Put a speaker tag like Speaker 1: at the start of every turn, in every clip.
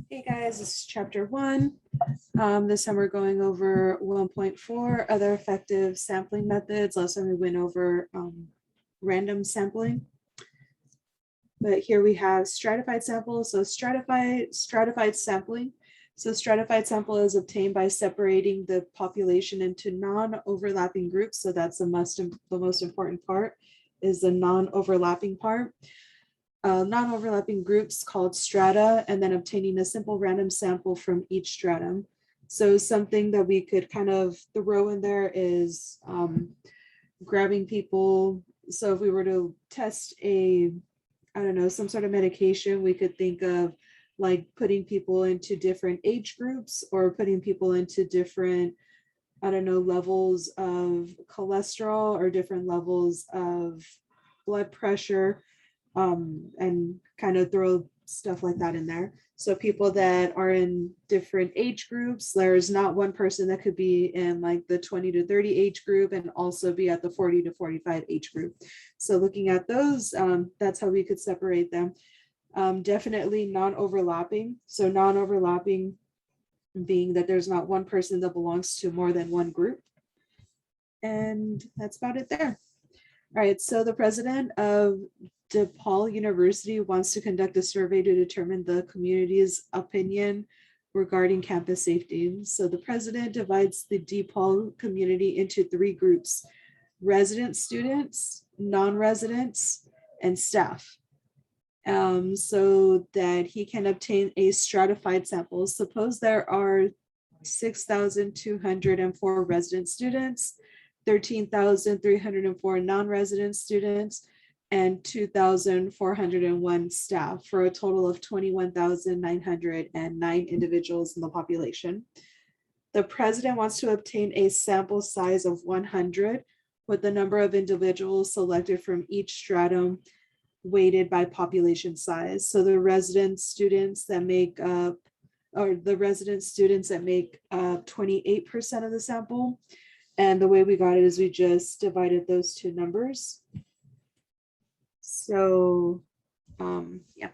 Speaker 1: Hey guys, this is chapter 1. This time we're going over 1.4 other effective sampling methods. Last time we went over random sampling, but here we have stratified samples. So stratified sampling. So stratified sample is obtained by separating the population into non-overlapping groups. So that's the most important part is the non-overlapping part. Non-overlapping groups called strata, and then obtaining a simple random sample from each stratum. So something that we could kind of throw in there is grabbing people. So if we were to test I don't know, some sort of medication, we could think of like putting people into different age groups or putting people into different, I don't know, levels of cholesterol or different levels of blood pressure, and kind of throw stuff like that in there. So people that are in different age groups, there's not one person that could be in like the 20 to 30 age group and also be at the 40 to 45 age group. So looking at those, that's how we could separate them. Definitely non-overlapping. So non-overlapping being that there's not one person that belongs to more than one group. And that's about it there. All right, so the president of DePaul University wants to conduct a survey to determine the community's opinion regarding campus safety. So the president divides the DePaul community into 3 groups: resident students, non-residents, and staff. So that he can obtain a stratified sample. Suppose there are 6,204 resident students, 13,304 non-resident students, and 2,401 staff, for a total of 21,909 individuals in the population. The president wants to obtain a sample size of 100, with the number of individuals selected from each stratum weighted by population size. So the resident students that make up, or the resident students that make up 28% of the sample. And the way we got it is we just divided those two numbers. So yeah.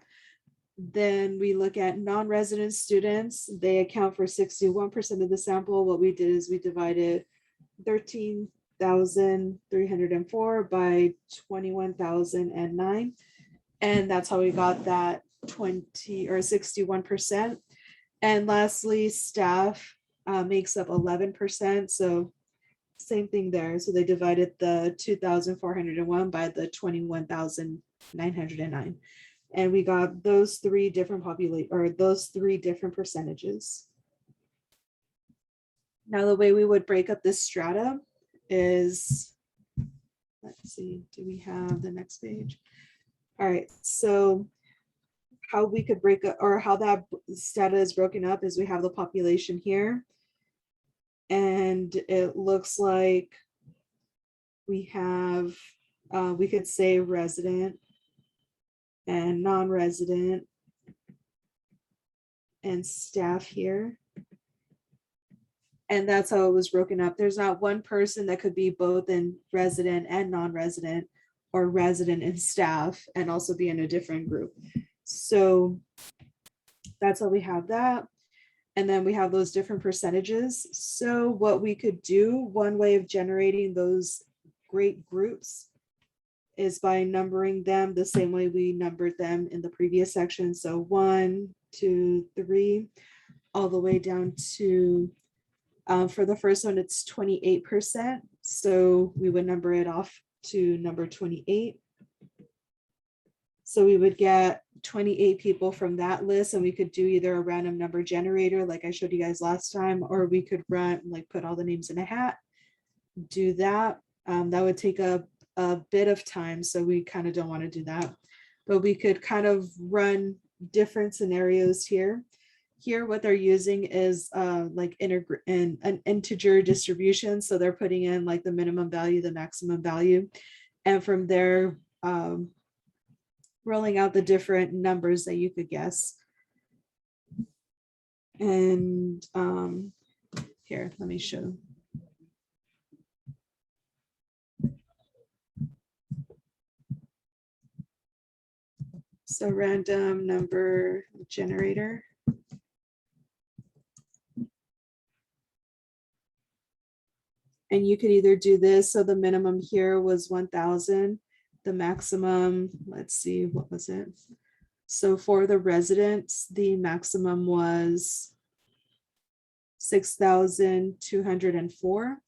Speaker 1: Then we look at non-resident students. They account for 61% of the sample. What we did is we divided 13,304 by 21,009. And that's how we got that 20 or 61%. And lastly, staff makes up 11%. So same thing there. So they divided the 2,401 by the 21,909. And we got those 3 different those 3 different percentages. Now the way we would break up this strata is, let's see, do we have the next page? All right, so how we could break up, or how that strata is broken up, is we have the population here. And it looks like we have, we could say resident and non-resident and staff here. And that's how it was broken up. There's not one person that could be both in resident and non-resident, or resident and staff, and also be in a different group. So that's how we have that. And then we have those different percentages. So what we could do, one way of generating those great groups is by numbering them the same way we numbered them in the previous section. So 1, 2, 3, all the way down to, for the first one, it's 28%. So we would number it off to number 28. So we would get 28 people from that list, and we could do either a random number generator like I showed you guys last time, or we could run, like, put all the names in a hat, do that. That would take a bit of time, so we kind of don't want to do that. But we could kind of run different scenarios here. Here, what they're using is like an integer distribution. So they're putting in like the minimum value, the maximum value, and from there, rolling out the different numbers that you could guess. And here, let me show. So random number generator. And you could either do this, so the minimum here was 1,000, the maximum, let's see, what was it? So for the residents, the maximum was 6,204.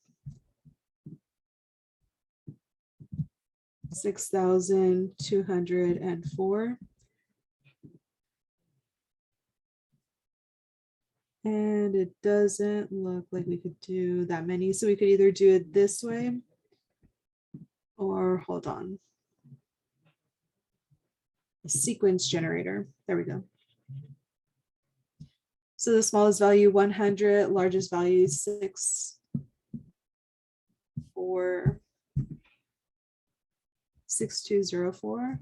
Speaker 1: 6,204. And it doesn't look like we could do that many. So we could either do it this way or hold on. A sequence generator. There we go. So the smallest value 100, largest value 6, 4, 6204.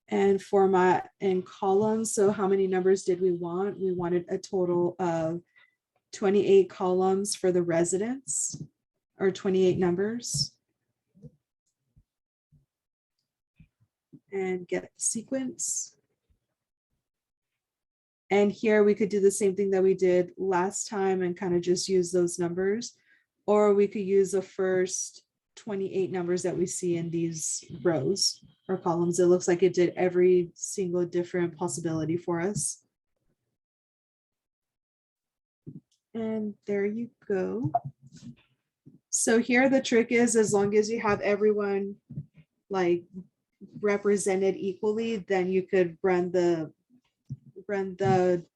Speaker 1: And format in columns. So how many numbers did we want? We wanted a total of 28 columns for the residents, or 28 numbers. And get the sequence. And here we could do the same thing that we did last time and kind of just use those numbers, or we could use the first 28 numbers that we see in these rows or columns. It looks like it did every single different possibility for us. And there you go. So here the trick is, as long as you have everyone like represented equally, then you could run the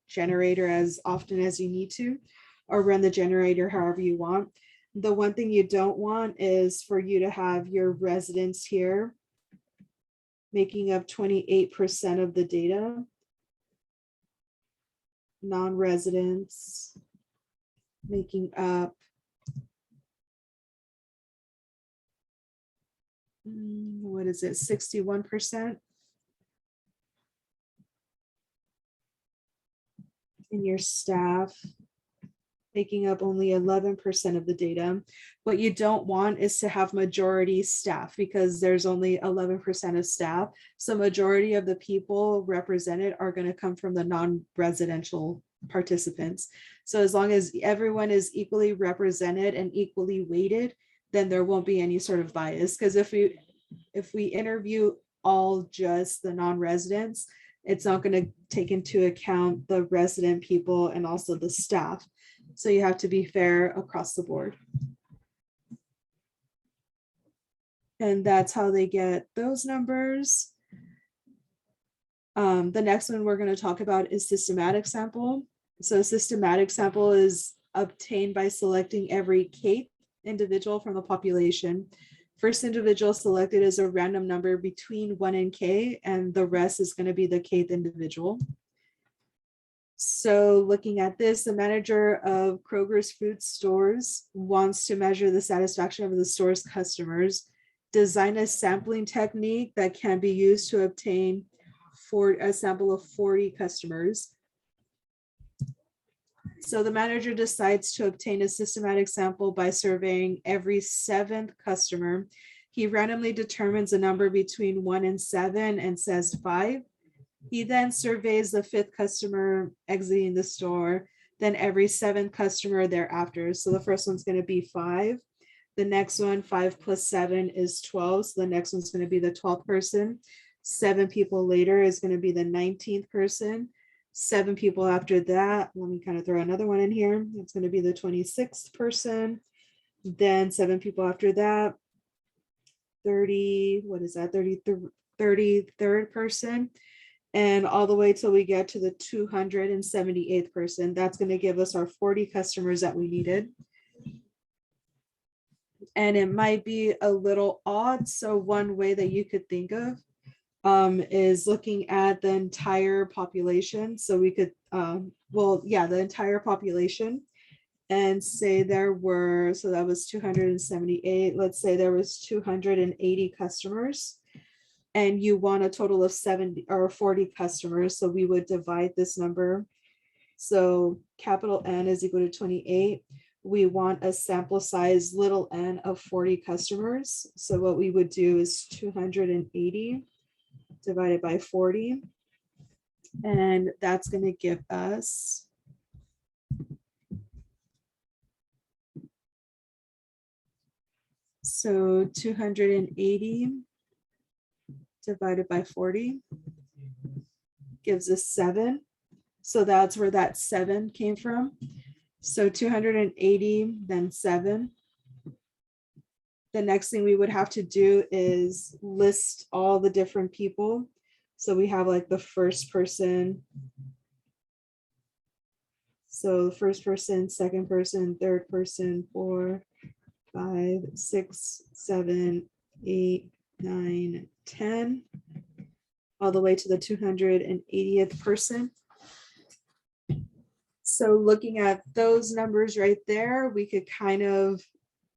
Speaker 1: generator as often as you need to, or run the generator however you want. The one thing you don't want is for you to have your residents here making up 28% of the data, non-residents making up what is it, 61%, and your staff making up only 11% of the data. What you don't want is to have majority staff, because there's only 11% of staff. So majority of the people represented are going to come from the non-residential participants. So as long as everyone is equally represented and equally weighted, then there won't be any sort of bias. Because if we interview all just the non-residents, it's not going to take into account the resident people and also the staff. So you have to be fair across the board. And that's how they get those numbers. The next one we're going to talk about is systematic sample. So systematic sample is obtained by selecting every kth individual from the population. First individual selected is a random number between 1 and k, and the rest is going to be the kth individual. So looking at this, the manager of Kroger's food stores wants to measure the satisfaction of the store's customers, design a sampling technique that can be used to obtain a sample of 40 customers. So the manager decides to obtain a systematic sample by surveying every 7th customer. He randomly determines a number between 1 and 7 and says 5. He then surveys the 5th customer exiting the store, then every 7th customer thereafter. So the first one's going to be 5. The next one, 5 plus 7 is 12. So the next one's going to be the 12th person. 7 people later is going to be the 19th person. 7 people after that, let me kind of throw another one in here. It's going to be the 26th person. Then 7 people after that, 33rd person. And all the way till we get to the 278th person. That's going to give us our 40 customers that we needed. And it might be a little odd. So one way that you could think of is looking at the entire population. So we could, the entire population, and say there were, so that was 278. Let's say there was 280 customers, and you want a total of 70 or 40 customers. So we would divide this number. So capital N is equal to 28. We want a sample size little n of 40 customers. So what we would do is 280 divided by 40. And that's going to give us so 280 divided by 40 gives us 7. So that's where that 7 came from. So 280, then 7. The next thing we would have to do is list all the different people. So we have like the first person. So first person, second person, third person, 4, 5, 6, 7, 8, 9, 10, all the way to the 280th person. So looking at those numbers right there, we could kind of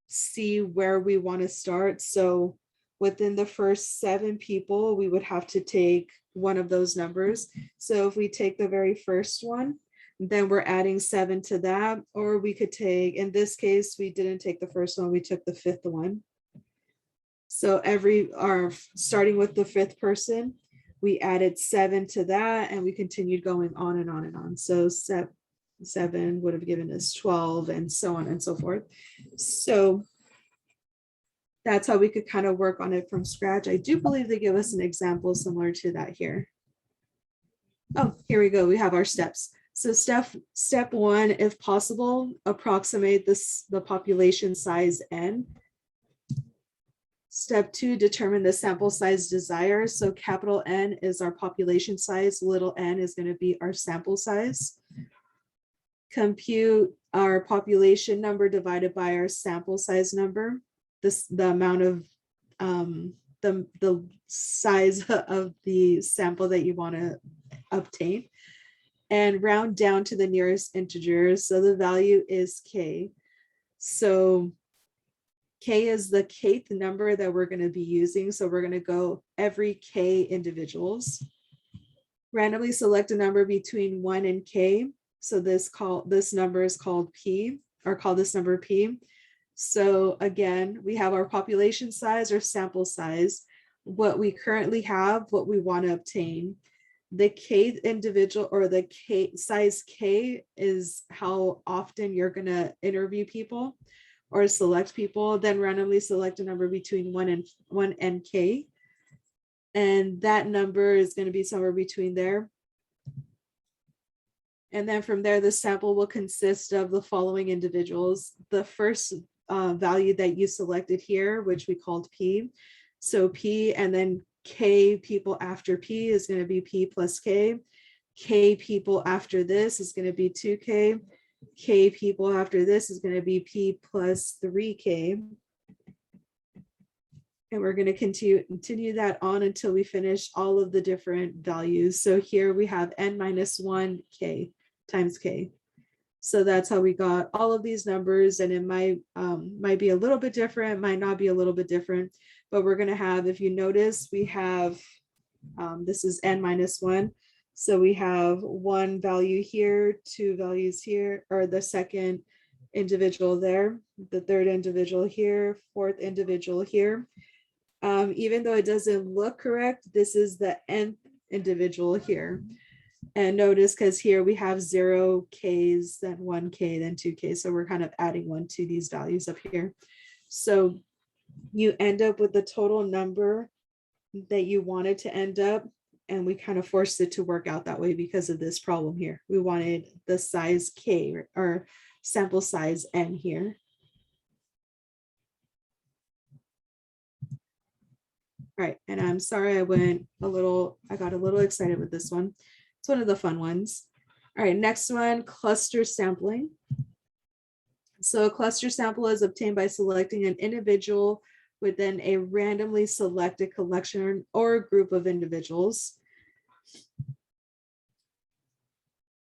Speaker 1: see where we want to start. So within the first 7 people, we would have to take one of those numbers. So if we take the very first one, then we're adding 7 to that. Or we could take, in this case, we didn't take the first one, we took the 5th one. So starting with the 5th person, we added 7 to that, and we continued going on and on and on. So 7 would have given us 12, and so on and so forth. So that's how we could kind of work on it from scratch. I do believe they give us an example similar to that here. Oh, here we go. We have our steps. So step 1, if possible, approximate the population size n. Step 2, determine the sample size desired. So capital N is our population size, little n is going to be our sample size. Compute our population number divided by our sample size number. The amount of the size of the sample that you want to obtain, and round down to the nearest integer. So the value is k. So k is the kth number that we're going to be using. So we're going to go every k individuals. Randomly select a number between 1 and k. So this number is called p, or call this number p. So again, we have our population size or sample size, what we currently have, what we want to obtain. The kth individual, or the k size k, is how often you're going to interview people or select people. Then randomly select a number between 1 and k, and that number is going to be somewhere between there. And then from there, the sample will consist of the following individuals. The first value that you selected here, which we called p. So p, and then k people after p is going to be p plus k. K people after this is going to be 2k. K people after this is going to be p plus 3k. And we're going to continue that on until we finish all of the different values. So here we have n minus 1 k times k. So that's how we got all of these numbers, and it might be a little bit different, might not be a little bit different, but we're going to have, if you notice, we have, this is n minus 1. So we have 1 value here, 2 values here, or the second individual there, the third individual here, fourth individual here. Even though it doesn't look correct, this is the nth individual here. And notice, because here we have 0 Ks, then 1 K, then 2 K. So we're kind of adding 1 to these values up here. So you end up with the total number that you wanted to end up. And we kind of forced it to work out that way because of this problem here. We wanted the size K, or sample size N here. All right, and I'm sorry I got a little excited with this one. It's one of the fun ones. All right, next one, cluster sampling. So a cluster sample is obtained by selecting an individual within a randomly selected collection or a group of individuals.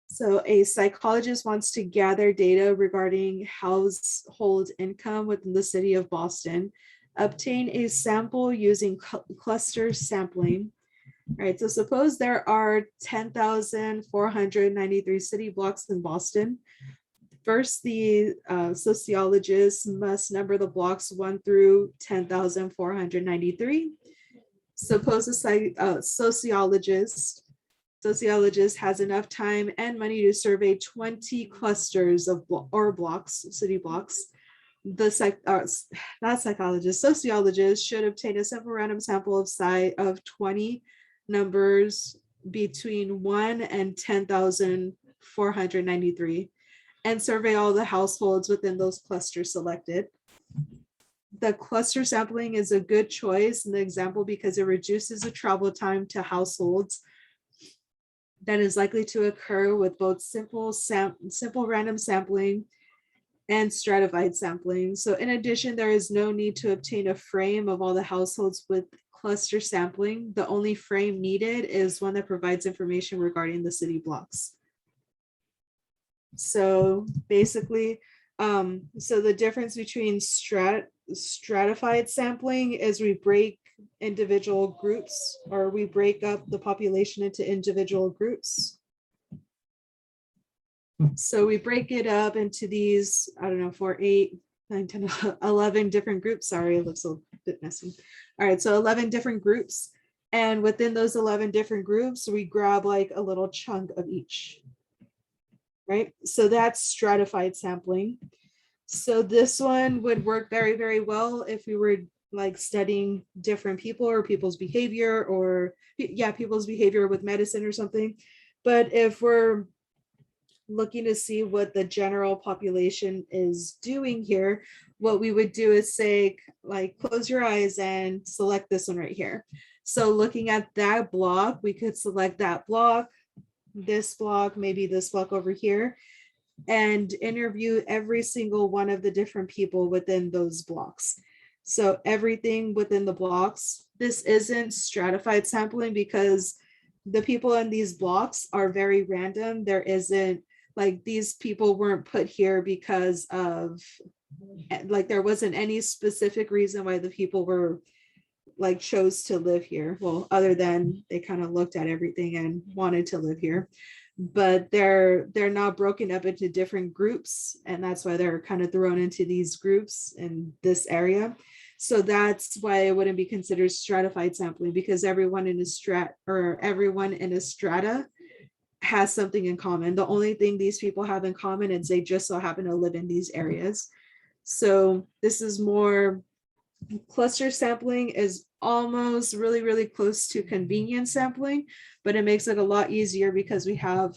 Speaker 1: So a psychologist wants to gather data regarding household income within the city of Boston. Obtain a sample using cluster sampling. All right, so suppose there are 10,493 city blocks in Boston. First, the sociologist must number the blocks 1 through 10,493. Suppose a sociologist sociologist has enough time and money to survey 20 clusters of blocks, city blocks, not psychologist, sociologist should obtain a simple random sample of size of 20 numbers between 1 and 10,493 and survey all the households within those clusters selected. The cluster sampling is a good choice in the example because it reduces the travel time to households that is likely to occur with both simple random sampling and stratified sampling. So in addition, there is no need to obtain a frame of all the households with cluster sampling. The only frame needed is one that provides information regarding the city blocks. So basically, so the difference between stratified sampling is we break individual groups, or we break up the population into individual groups. So we break it up into these, I don't know, 4, 8, 9, 10, 11 different groups. Sorry, it looks a bit messy. All right, so 11 different groups. And within those 11 different groups, we grab like a little chunk of each, right? So that's stratified sampling. So this one would work very, very well if we were like studying different people or people's behavior, or yeah, people's behavior with medicine or something. But if we're looking to see what the general population is doing here, what we would do is say, like, close your eyes and select this one right here. So looking at that block, we could select that block, this block, maybe this block over here, and interview every single one of the different people within those blocks. So everything within the blocks, this isn't stratified sampling because the people in these blocks are very random. There isn't, like, these people weren't put here because of, like, there wasn't any specific reason why the people were like chose to live here. Well, other than they kind of looked at everything and wanted to live here, but they're not broken up into different groups, and that's why they're kind of thrown into these groups in this area. So that's why it wouldn't be considered stratified sampling, because everyone in a strata has something in common. The only thing these people have in common is they just so happen to live in these areas. So this is more, cluster sampling is almost really, really close to convenience sampling, but it makes it a lot easier because we have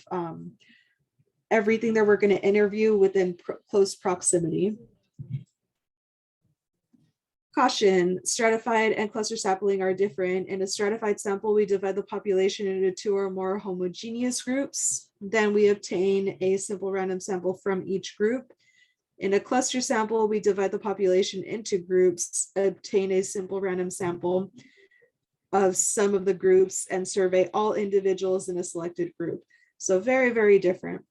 Speaker 1: everything that we're going to interview within close proximity. Caution, stratified and cluster sampling are different. In a stratified sample, we divide the population into 2 or more homogeneous groups. Then we obtain a simple random sample from each group. In a cluster sample, we divide the population into groups, obtain a simple random sample of some of the groups, and survey all individuals in a selected group. So very, very different.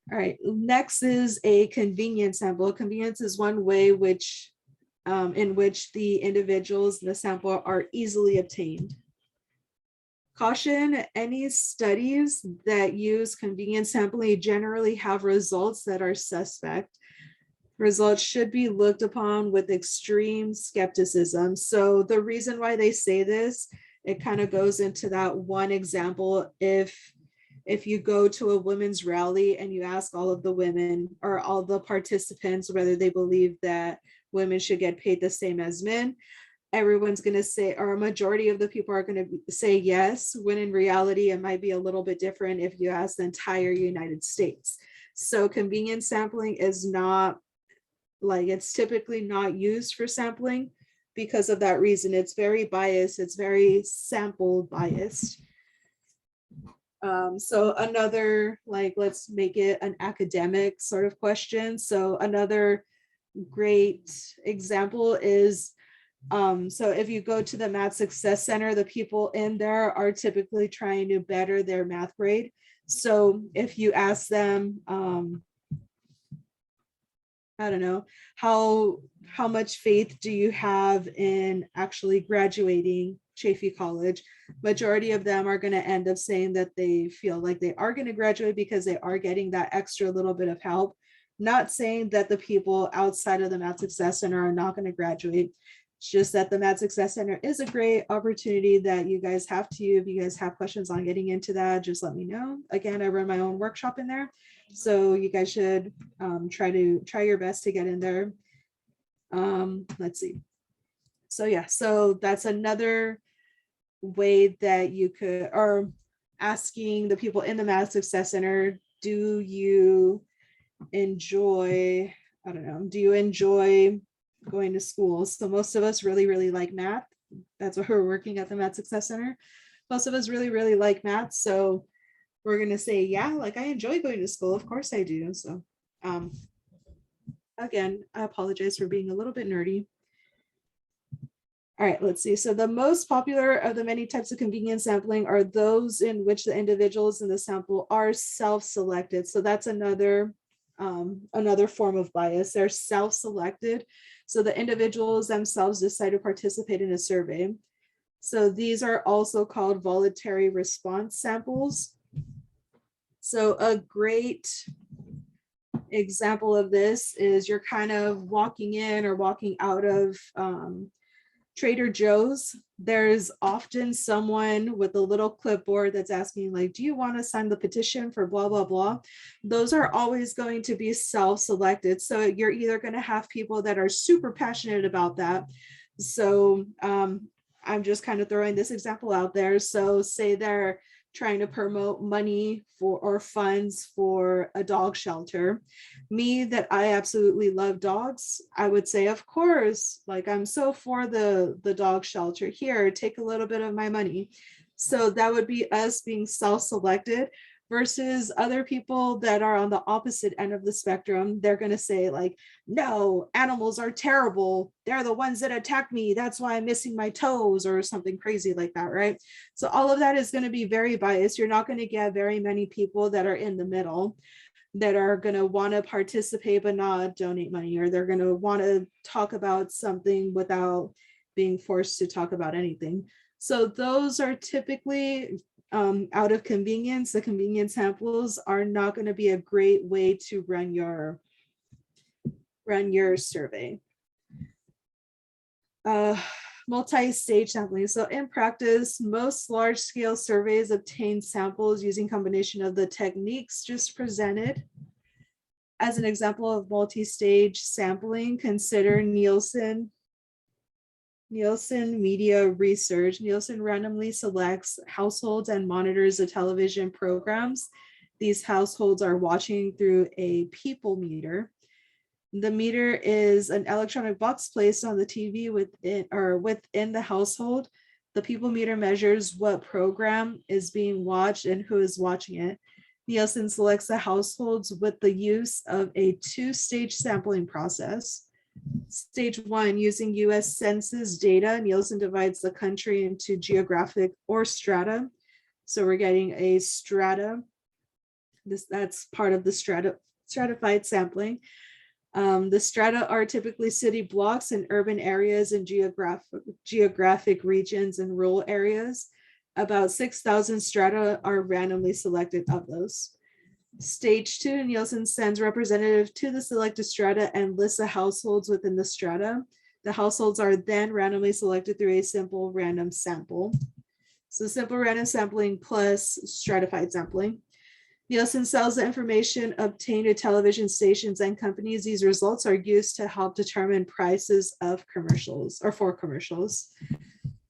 Speaker 1: All right, next is a convenience sample. Convenience is one way in which the individuals in the sample are easily obtained. Caution, any studies that use convenience sampling generally have results that are suspect. Results should be looked upon with extreme skepticism. So the reason why they say this, it kind of goes into that one example. If you go to a women's rally and you ask all of the women or all the participants whether they believe that women should get paid the same as men, everyone's going to say, or a majority of the people are going to say yes, when in reality it might be a little bit different if you ask the entire United States. So convenience sampling is not, like, it's typically not used for sampling because of that reason. It's very biased, it's very sample biased. So another, like, let's make it an academic sort of question. So another great example is, so if you go to the Math Success Center, the people in there are typically trying to better their math grade. So if you ask them, I don't know, how much faith do you have in actually graduating Chaffey College? Majority of them are going to end up saying that they feel like they are going to graduate because they are getting that extra little bit of help. Not saying that the people outside of the Math Success Center are not going to graduate. It's just that the Math Success Center is a great opportunity that you guys have to, if you guys have questions on getting into that, just let me know. Again, I run my own workshop in there. So you guys should try your best to get in there. Let's see. So yeah, so that's another way that you could, or asking the people in the Math Success Center, do you enjoy, I don't know, do you enjoy going to school? So most of us really like math. That's what we're working at the Math Success Center. Most of us really like math. So we're gonna say, yeah, like I enjoy going to school. Of course I do. So again, I apologize for being a little bit nerdy. All right, let's see. So the most popular of the many types of convenience sampling are those in which the individuals in the sample are self-selected. So that's another form of bias. They're self-selected. So the individuals themselves decide to participate in a survey. So these are also called voluntary response samples. So a great example of this is you're kind of walking in or walking out of Trader Joe's. There's often someone with a little clipboard that's asking, like, do you want to sign the petition for blah, blah, blah? Those are always going to be self-selected. So you're either going to have people that are super passionate about that. So I'm just kind of throwing this example out there. So say they're trying to promote money for or funds for a dog shelter. Me, that I absolutely love dogs, I would say, of course, like I'm so for the dog shelter. Here, take a little bit of my money. So that would be us being self-selected versus other people that are on the opposite end of the spectrum. They're going to say like, no, animals are terrible. They're the ones that attack me. That's why I'm missing my toes or something crazy like that, right? So all of that is going to be very biased. You're not going to get very many people that are in the middle that are going to want to participate but not donate money, or they're going to want to talk about something without being forced to talk about anything. So those are typically out of convenience. The convenience samples are not going to be a great way to run your survey. Multi-stage sampling. So in practice, most large-scale surveys obtain samples using combination of the techniques just presented. As an example of multi-stage sampling, consider Nielsen media research. Nielsen randomly selects households and monitors the television programs these households are watching through a people meter. The meter is an electronic box placed on the TV within the household. The people meter measures what program is being watched and who is watching it. Nielsen selects the households with the use of a two-stage sampling process. Stage one, using US Census data, Nielsen divides the country into geographic or strata. So we're getting a strata. That's part of the stratified sampling. The strata are typically city blocks in urban areas and geographic regions and rural areas. About 6,000 strata are randomly selected of those. Stage two, Nielsen sends representative to the selected strata and lists the households within the strata. The households are then randomly selected through a simple random sample. So simple random sampling plus stratified sampling. Nielsen sells the information obtained to television stations and companies. These results are used to help determine prices of commercials or for commercials.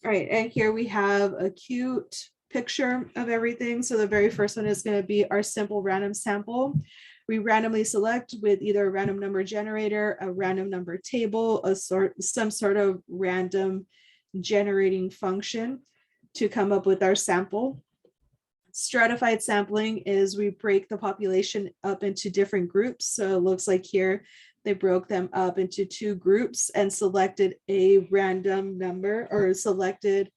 Speaker 1: All right, and here we have a cute picture of everything. So the very first one is going to be our simple random sample. We randomly select with either a random number generator, a random number table, some sort of random generating function to come up with our sample. Stratified sampling is we break the population up into different groups. So it looks like here they broke them up into two groups and selected a random number or selected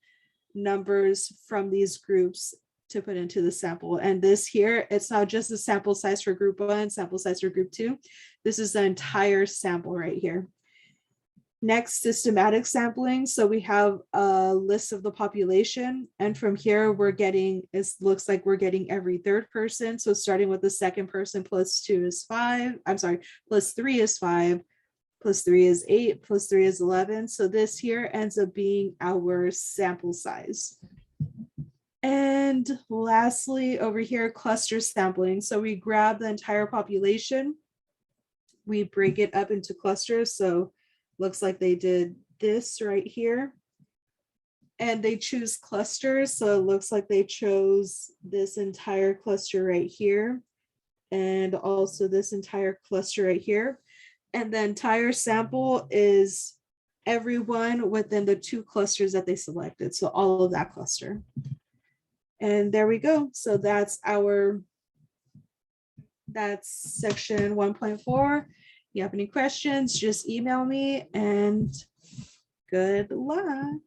Speaker 1: numbers from these groups to put into the sample. And this here, it's not just the sample size for group one, sample size for group two. This is the entire sample right here. Next, systematic sampling. So we have a list of the population. And from here, we're getting, it looks like we're getting every third person. So starting with the second person, plus 2 is 5. I'm sorry, plus 3 is 5. plus 3 is 8, plus 3 is 11. So this here ends up being our sample size. And lastly, over here, cluster sampling. So we grab the entire population, we break it up into clusters. So looks like they did this right here. And they choose clusters. So it looks like they chose this entire cluster right here. And also this entire cluster right here. And the entire sample is everyone within the 2 clusters that they selected. So all of that cluster. And there we go. So that's section 1.4. You have any questions, just email me, and good luck.